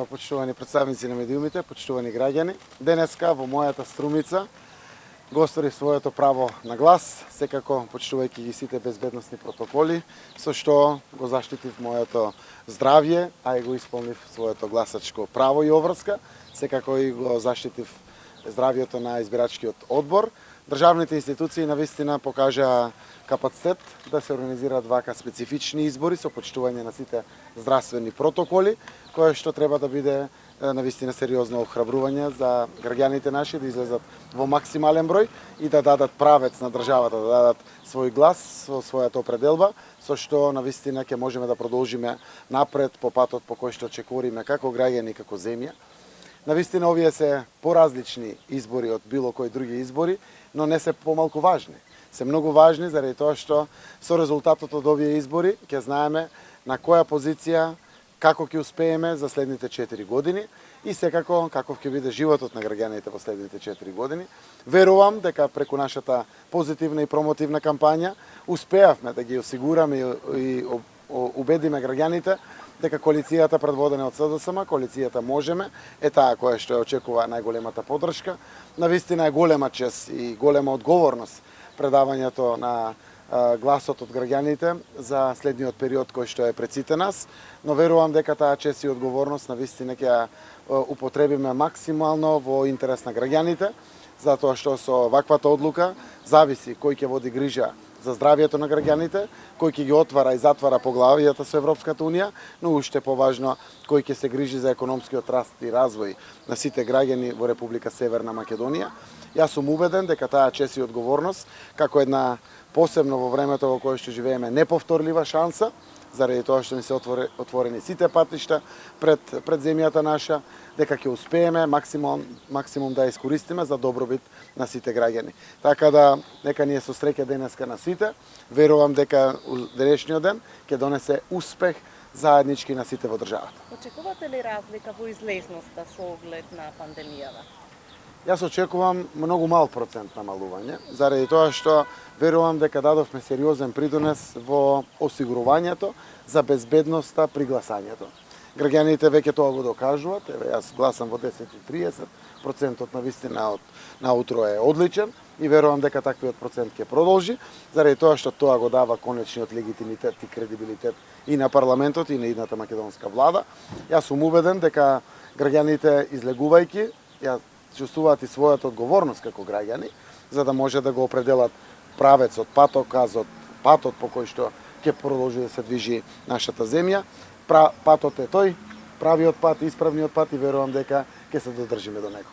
почитувани представници на медиумите, почитувани граѓани. Денеска во мојата Струмица го осторив своето право на глас, секако почитувајќи ги сите безбедносни протоколи, со што го заштитив моето здравје, а и го исполнив своето гласачко право и обврска, секако и го заштитив здравјето на избирачкиот одбор. Државните институции навистина покажаа капацитет да се организираат вака специфични избори со почитување на сите здравствени протоколи, кое што треба да биде навистина сериозно охрабрување за граѓаните наши да излезат во максимален број и да дадат правец на државата, да дадат свој глас со својата определба, со што навистина ќе можеме да продолжиме напред по патот по кој што чекориме како граѓани и како земја. Навистина овие се поразлични избори од било кои други избори, но не се помалку важни. Се многу важни заради тоа што со резултатот од овие избори ќе знаеме на која позиција како ќе успееме за следните 4 години и секако каков ќе биде животот на граѓаните во следните 4 години. Верувам дека преку нашата позитивна и промотивна кампања успеавме да ги осигураме и убедиме граѓаните дека коалицијата предводена од СДСМ, коалицијата Можеме, е таа која што очекува најголемата поддршка. Навистина е голема чест и голема одговорност предавањето на гласот од граѓаните за следниот период кој што е пред сите нас, но верувам дека таа чест и одговорност навистина ќе употребиме максимално во интерес на граѓаните, затоа што со ваквата одлука зависи кој ќе води грижа за здравјето на граѓаните, кој ќе ги отвара и затвара поглавијата со Европската унија, но уште поважно кој ќе се грижи за економскиот раст и развој на сите граѓани во Република Северна Македонија. Јас сум убеден дека таа чест и одговорност, како една посебно во времето во кое што живееме неповторлива шанса, заради тоа што ни се отворени сите патишта пред земјата наша, дека ќе успееме максимум да ја искористиме за добробит на сите граѓани. Така да, нека ни е со среќа денеска на сите. Верувам дека денешниот ден ќе донесе успех заеднички на сите во државата. Очекувате ли разлика во излезноста со оглед на пандемијата? Јас очекувам многу мал процент намалување, заради тоа што верувам дека дадовме сериозен придонес во осигурувањето за безбедноста при гласањето. Граѓаните веќе тоа го докажуваат, еве јас гласам во 10:30, процентот на вистина на утро е одличен и верувам дека таквиот процент ќе продолжи, заради тоа што тоа го дава конечниот легитимитет и кредибилитет и на парламентот и на идната македонска влада. Јас сум убеден дека граѓаните излегувајќи ја чувствуваат и својата одговорност како граѓани, за да може да го определат правецот, патоказот, патот по кој што ќе продолжи да се движи нашата земја. Патот е тој, правиот пат, исправниот пат и верувам дека ќе се додржиме до него.